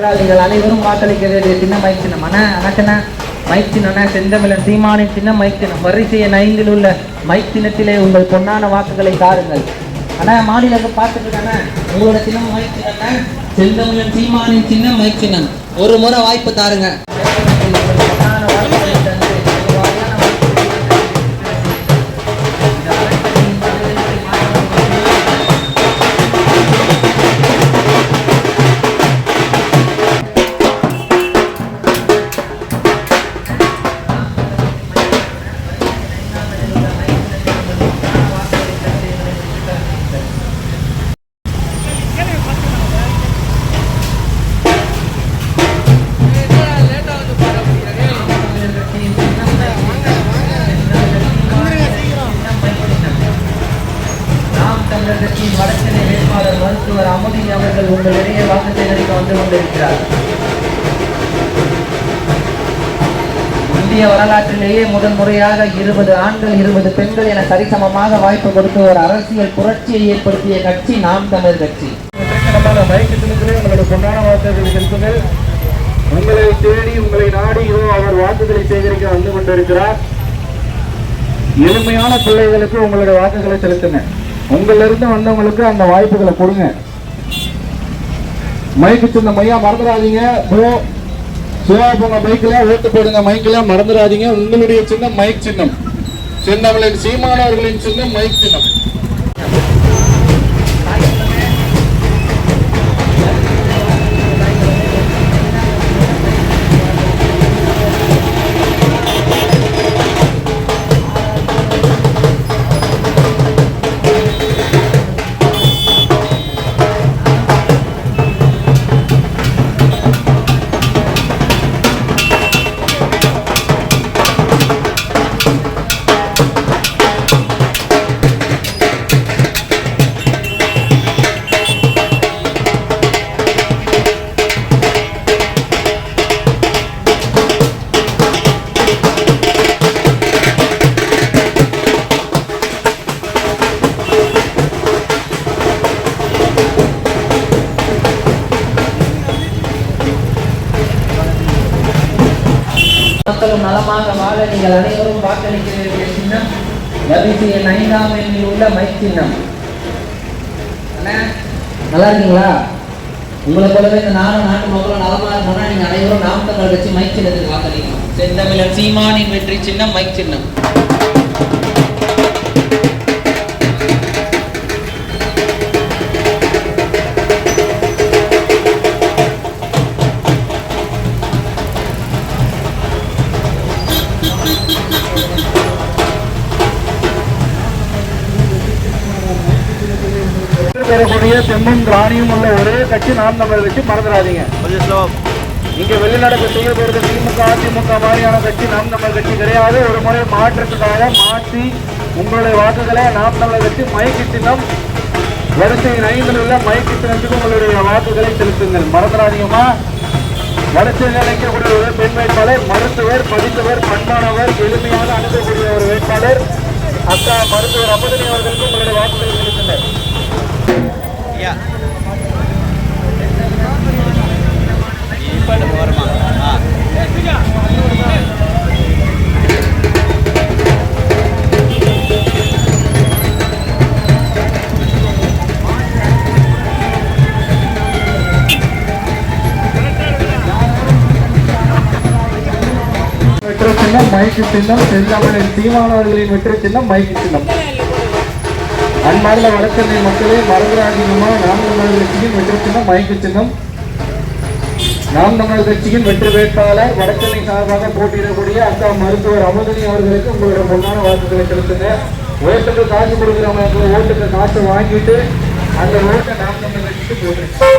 நீங்கள் அனைவரும் வாக்களிக்க வேண்டிய சின்ன மைக் சின்னம். அண்ணா மைக் சின்னம் செந்தமிழன் சீமானின் சின்ன மைக் சின்னம். வரிசை எண் 5 உள்ள மைக் சின்னத்திலே உங்கள் பொன்னான வாக்குகளை தாருங்கள். அண்ணா மாநிலத்தை பார்த்துட்டு உங்களோட சின்ன மைக் சின்னம் செந்தமிழன் சீமானின் சின்ன மைக் சின்னம். ஒரு முறை வாய்ப்பு தாருங்க. வடசென்னை வேட்பாளர் மருத்துவர் அமுதி அவர்கள் உங்களிடையே வாக்கு சேகரிக்க வந்து கொண்டிருக்கிறார். இந்திய வரலாற்றிலேயே முதல் முறையாக 20 ஆண்கள் 20 பெண்கள் என சரிசமமாக வாய்ப்பு கொடுத்து ஒரு அரசியல் புரட்சியை ஏற்படுத்திய கட்சி நாம் தமிழர் கட்சி. உங்களுடைய பொன்னான வாக்குகள் உங்களை தேடி உங்களை நாடி அவர் வாக்குகளை சேகரிக்க வந்து கொண்டிருக்கிறார். எளிமையான பிள்ளைகளுக்கு உங்களுடைய வாக்குகளை செலுத்துங்க. உங்களிலிருந்து வந்தவங்களுக்கு அந்த வாய்ப்புகளை கொடுங்க. மைக்கு சின்ன மையா மறந்துடாதீங்க. சிவாபங்க மைக்கில ஓட்டு போடுங்க. மைக்கில மறந்துடாதீங்க. உங்களுடைய சின்னம் மைக் சின்னம். செந்தமிழன் சீமானவர்களின் சின்னம் மைக் சின்னம். மக்களும் நலமாக வாழ நீங்கள் அனைவரும் வாக்களிக்க வேண்டிய சின்னம் வரிசை எண் 5ஆம் எண்ணில் உள்ள மைக் சின்னம். நல்லா இருக்கீங்களா? உங்களை போலவே இந்த நானும் நாட்டு மக்களும் நலமா இருக்கணும்னா நீங்க அனைவரும் நாம் தமிழர் கட்சி மைக் சின்னத்துக்கு வாக்களிக்கணும். செந்தமிழன் சீமானின் வெற்றி சின்னம் மைக் சின்னம். பெறக்கூடிய தெம்மும் ராணியும் உள்ள ஒரே கட்சி நாம் தமிழர் கட்சி. மறந்துடாதீங்க. இங்க வெளிநடப்பு செய்ய போறது திமுக அதிமுக மாதிரியான கட்சி நாம் தமிழர் கட்சி கிடையாது. ஒரு முறை மாற்றத்துக்காக மாற்றி உங்களுடைய வாக்குகளை நாம் தமிழர் கட்சி மைக்கு சின்னம் வரிசை 5 உள்ள மைக்கு சின்னத்துக்கு உங்களுடைய வாக்குகளை செலுத்துங்கள். மறந்துடாதீங்கம்மா. வரிசையில் நினைக்கக்கூடிய ஒரு பெண் வேட்பாளர், மருத்துவர், படித்தவர், பண்பானவர், எளிமையாக அணுகக்கூடிய ஒரு வேட்பாளர் அக்கா மருத்துவர் அமுதனி அவர்களுக்கு உங்களுடைய வாக்குகளை செலுத்துங்கள். வெற்றி சின்னம் மைக்கு சின்னம். செந்தமிழன் சீமானவர்களின் வெற்றி சின்னம் மைக்கு சின்னம். அன்பார்ந்த வடசென்னை மக்களே, மறந்துடாதீங்கமா. நாம் தமிழர் கட்சியின் வெற்றி சின்னம் மைக்கு சின்னம். நாம் தமிழர் கட்சியின் வெற்றி வேட்பாளர் வடசென்னை சார்பாக போட்டியிடக்கூடிய அக்கா மருத்துவர் அமுதனி அவர்களுக்கு உங்களுடைய பொன்னான வாக்குகளை செலுத்துங்க. ஓட்டுக்கு காசு கொடுக்குறவங்க ஓட்டுக்கு காசு வாங்கிட்டு அந்த ஓட்டை நாம் தமிழர் கட்சிக்கு போட்டுருங்க.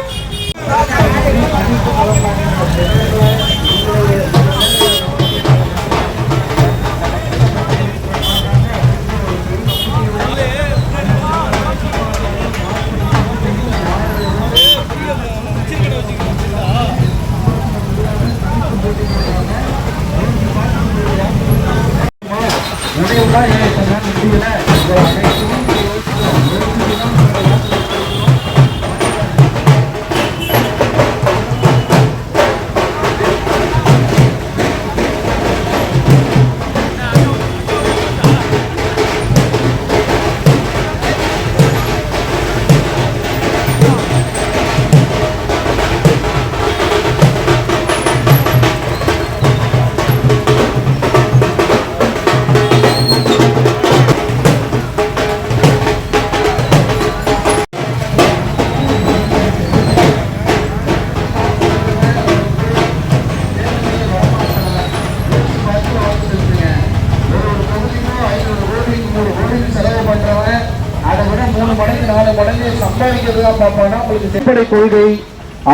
படிக்கிறதுதான் பார்ப்பானா உங்களுக்கு அடிப்படை கொள்கை,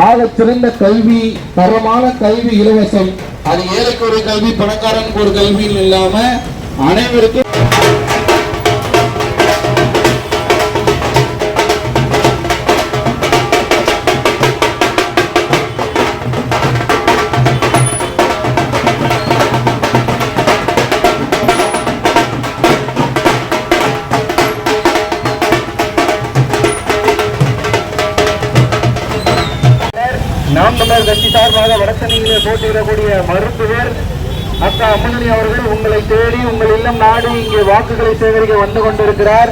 ஆக சிறந்த கல்வி, தரமான கல்வி இலவசம். அது ஏழைக்கு ஒரு கல்வி, பணக்காரனுக்கு ஒரு கல்வின்னு இல்லாம அனைவருக்கும் நாம் தமிழர் கட்சி சார்பாக வடசென்னையிலே போட்டியிடக்கூடிய மருத்துவர் அக்கா அம்மணி அவர்கள் உங்களை தேடி உங்கள் இல்லம் நாடி இங்கே வாக்குகளை சேகரிக்க வந்து கொண்டிருக்கிறார்.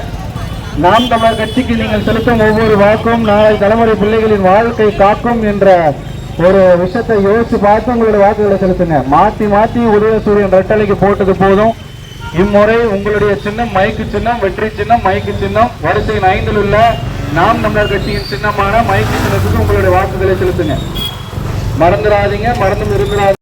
நாம் தமிழர் கட்சிக்கு நீங்கள் செலுத்தும் ஒவ்வொரு வாக்கும் நாளை தலைமுறை பிள்ளைகளின் வாழ்க்கை காக்கும் என்ற ஒரு விஷயத்தை யோசிச்சு பார்த்து உங்களுடைய வாக்குகளை செலுத்துங்க. மாற்றி மாற்றி உதயசூரியன் ரெட்டலைக்கு போட்டது போதும். இம்முறை உங்களுடைய சின்னம் மைக்கு சின்னம், வெற்றி சின்னம் மைக்கு சின்னம். வரிசையின் 5 உள்ள நாம் தமிழர் கட்சியின் சின்னமான மைக்கு சின்னத்துக்கு உங்களுடைய வாக்குகளை செலுத்துங்க. மறந்துடாதீங்க, மறந்தும் இருந்தாதீங்க.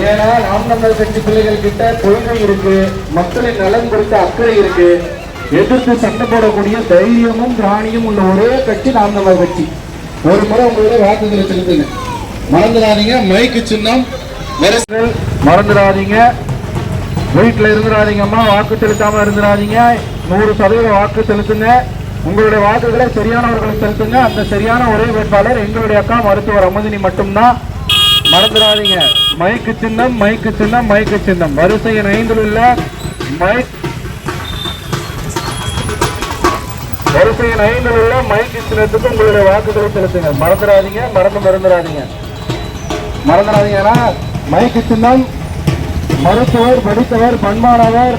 ஏன்னா நாம் தமிழர் கட்சி பிள்ளைகள் கிட்ட கொள்கை இருக்கு, மக்களின் நலன் குறித்த அக்கறை இருக்கு, எதிர்த்து சண்டை போடக்கூடிய தைரியமும் திராணியும் உள்ள ஒரே கட்சி நாம் தமிழர் கட்சி. ஒரு முறை உங்களுடைய வாக்குகளை செலுத்துங்க. மறந்துடாதீங்க, மைக்கு சின்னம் மறந்துடாதீங்க. வீட்டில் இருந்துடாதீங்கம்மா, வாக்கு செலுத்தாம இருந்துடாதீங்க. 100% வாக்கு செலுத்துங்க. உங்களுடைய வாக்குகளை சரியானவர்களுக்கு செலுத்துங்க. அந்த சரியான ஒரே வேட்பாளர் எங்களுடைய அக்கா மருத்துவர் அமுதினி மட்டும்தான். மறந்துடாதீங்க, மைக்கு சின்னம் மைக்கு சின்னம் மைக்கு சின்னம். வரிசையின் 5 உள்ள வரிசையின் 5 உள்ள மைக்கு சின்னத்துக்கு உங்களுடைய வாக்குகளை செலுத்துங்க. மறந்துடாதீங்க, மறந்துடாதீங்க. ஏன்னா மைக்கு சின்னம் மருத்துவர், படித்தவர், பண்பானவர்,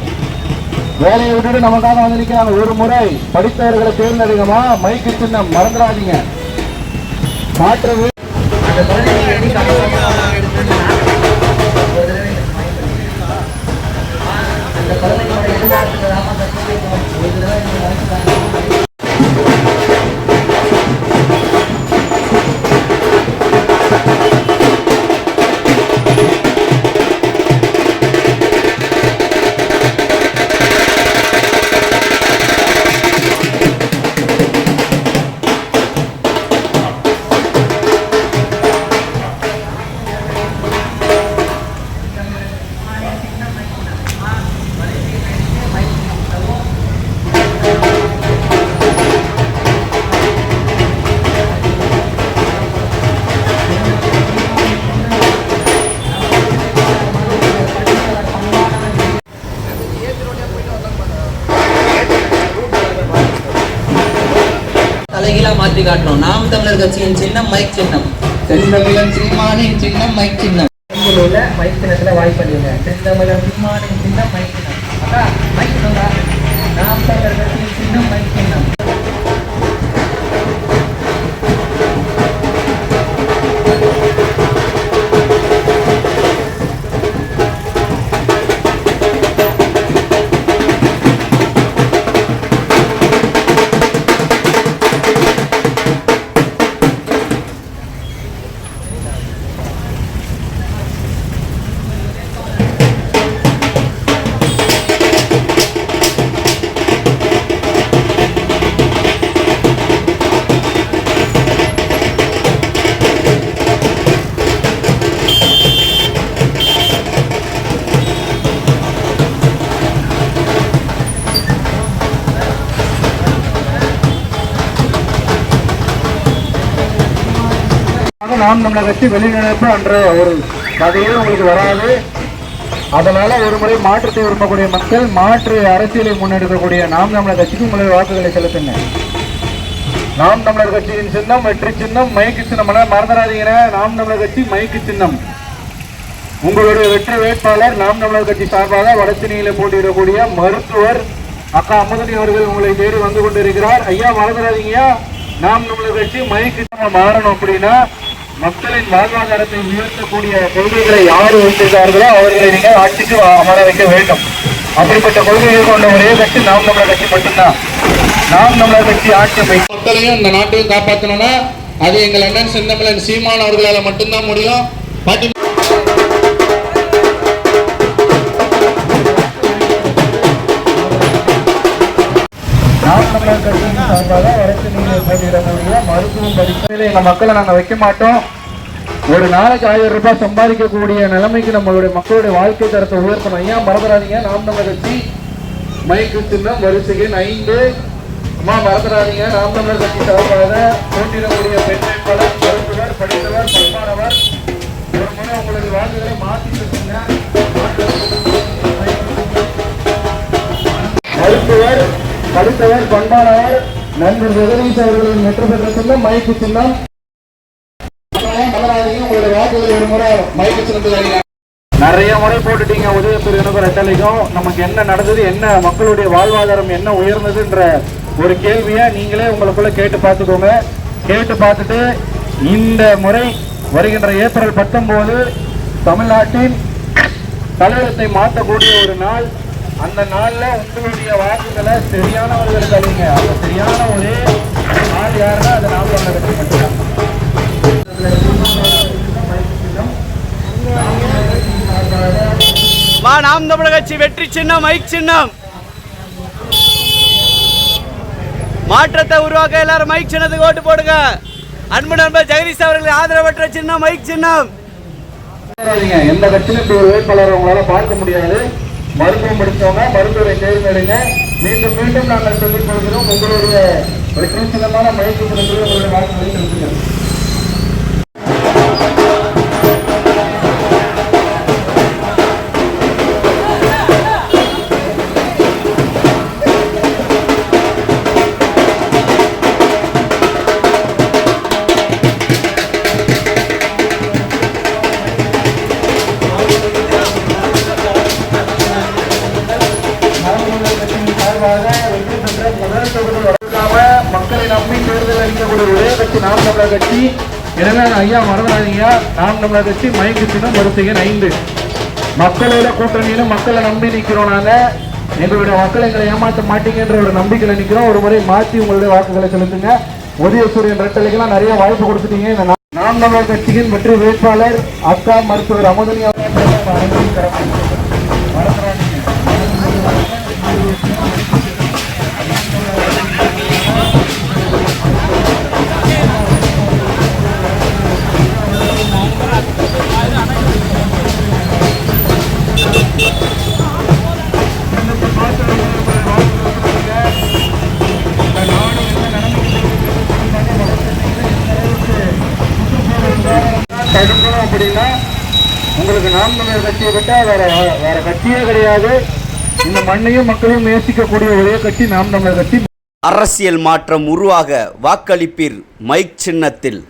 வேலையை விட்டுட்டு நமக்காக வந்து நிற்கிறாங்க. ஒரு முறை படித்தவர்களை தேர்ந்தெடுக்கமா, மைக்கு சின்னம் மறந்துடாதீங்க. மாற்று தலைகீழா மாற்றி காட்டணும். நாம் தமிழர் கட்சியின் சின்னம் மைக் சின்னம். செந்தமிழன் சீமானின் சின்னம் மைக் சின்னம். மைக் சின்னத்துல வாய்ப்பளிங்க. செந்தமிழன் சீமானின் சின்னம் மைக் சின்னம். அக்கா மைக் சின்னம்டா. நாம் தமிழர் கட்சியின் சின்னம் மைக் சின்னம். நாம் தமிழர் கட்சி வெளிநடப்பு என்ற ஒரு கதையே உங்களுக்கு வராது. அதனால ஒரு முறை மாற்றத்தை விரும்பக்கூடிய மக்கள் மாற்று அரசியலை முன்னெடுக்கக்கூடிய நாம் தமிழர் கட்சிக்கு உங்களுடைய வாக்குகளை செலுத்துங்க. நாம் தமிழர் கட்சியின் சின்னம் வெற்றி சின்னம் மைக்கு சின்னம். மறந்துடாதீங்க, நாம் தமிழர் கட்சி மைக்கு சின்னம். உங்களுடைய வெற்றி வேட்பாளர் நாம் தமிழர் கட்சி சார்பாக வடசென்னையில போட்டியிடக்கூடிய மருத்துவர் அக்கா அமுதனி அவர்கள் உங்களை தேடி வந்து கொண்டிருக்கிறார். ஐயா மறந்துடாதீங்க, நாம் தமிழர் கட்சி மைக்கு மாறணும் அப்படின்னா மக்களின் வாழ்வாதாரத்தை உயர்த்தக்கூடிய கொள்கைகளை யார் வைத்திருக்கிறார்களோ அவர்களை நீங்க ஆட்சிக்கு அமர வைக்க வேண்டும். அப்படிப்பட்ட கொள்கைகள் கொண்ட ஒரே கட்சி நாம் தமிழர் கட்சி மட்டும்தான். நாம் தமிழர் கட்சி ஆட்சி மக்களையும் இந்த நாட்டையும் காப்பாற்றணும்னா அது எங்கள் அண்ணன் செந்தமிழன் சீமான் அவர்களால் மட்டும்தான் முடியும். மருத்துவம் படிப்பதில் எங்க மக்களை நாங்க வைக்க மாட்டோம். ஒரு நாளைக்கு 1000 ரூபாய் சம்பாதிக்கக்கூடிய நிலைமைக்கு நம்மளுடைய மக்களுடைய வாழ்க்கை தரத்தை உயர்த்தணும். ஐயா மறந்துடாதீங்க, நாம் தமிழர் கட்சி மைக்கு சின்னம் வரிசைக்கு 5. அம்மா மறந்துடாதீங்க, நாம் தமிழர் கட்சி சார்பாக போட்டியிடக்கூடிய பெண் வேட்பாளர் மருத்துவர், படித்தவர், பண்பானவர். ஒரு முறை உங்களது வாழ்க்கைகளை மாற்றி சொல்லுங்க. மருத்துவர், படித்தவர், பண்பானவர் நண்பர் ஜெகதீஷ் அவர்களின் வெற்றி பெற்ற சின்னம் மைக்கு சின்னம். நிறைய முறை போட்டுட்டீங்க உதயசூரியனுக்கும் ரெட்டலைக்கும். நமக்கு என்ன நடந்தது, என்ன மக்களுடைய வாழ்வாதாரம் என்ன உயர்ந்ததுன்ற ஒரு கேள்வியை நீங்களே உங்களுக்குள்ள கேட்டு பார்த்துக்கோங்க. கேட்டு பார்த்துட்டு இந்த முறை வருகின்ற ஏப்ரல் 19 தமிழ்நாட்டின் தலைவரத்தை மாற்றக்கூடிய ஒரு நாள். அந்த நாள்ல உங்களுடைய வாக்குகளை சரியானவர்களுக்கு அளிங்க. அந்த சரியான ஒரே நாள் யாருன்னா அது நாம் தமிழர் கட்சி மட்டும்தான். நாம் தமிழர் கட்சி வெற்றி சின்னம் மைக் சின்னம். மாற்றத்தை உருவாக்க எல்லாரும் மைக் சின்னத்துக்கு ஓட்டு போடுங்க. அன்பு நண்பர் ஜெகதீஷ் அவர்கள் ஆதரவற்ற சின்னம் மைக் சின்னம். எந்த கட்சியிலும் இப்படி ஒரு வேட்பாளர் உங்களால பார்க்க முடியாது. மருத்துவம் படித்தவங்க மருத்துவரை தேர்ந்தெடுங்க. மீண்டும் மீண்டும் நாங்கள் சொல்லிக் கொள்கிறோம், உங்களுடைய ஒரு சின்னமான மைக்கு சின்னத்தில் உங்களுடைய வாக்குகளை செலுத்துங்க. மக்களை நம்பி தேர்தல் அளிக்கக்கூடிய ஒரே கட்சி நாம் தமிழர் கட்சி. எனவே ஐயா மறந்துடாதீங்க, நாம் தமிழர் கட்சி மைக்கு சின்னம் வரிசைகள் 5. மக்களோட கூட்டணியில மக்களை நம்பி நிற்கிறோம். நாங்க எங்களுடைய மக்களை எங்களை ஏமாற்ற மாட்டீங்கன்ற ஒரு நம்பிக்கையில நிற்கிறோம். ஒரு முறை மாற்றி உங்களுடைய வாக்குகளை செலுத்துங்க. உதயசூரியன் ரெட்டலைக்கெல்லாம் நிறைய வாய்ப்பு கொடுத்துட்டீங்க. இந்த நாம் தமிழர் கட்சியின் வெற்றி வேட்பாளர் அக்கா மருத்துவர் அமுதனி தடுக்கணும் அப்படின்னா உங்களுக்கு நாம் தமிழர் கட்சியை விட்டா வேற கட்சியே கிடையாது. இந்த மண்ணையும் மக்களையும் நேசிக்கக்கூடிய ஒரே கட்சி நாம் தமிழர் கட்சி. அரசியல் மாற்றம் உருவாக வாக்களிப்பீர் மைக் சின்னத்தில்.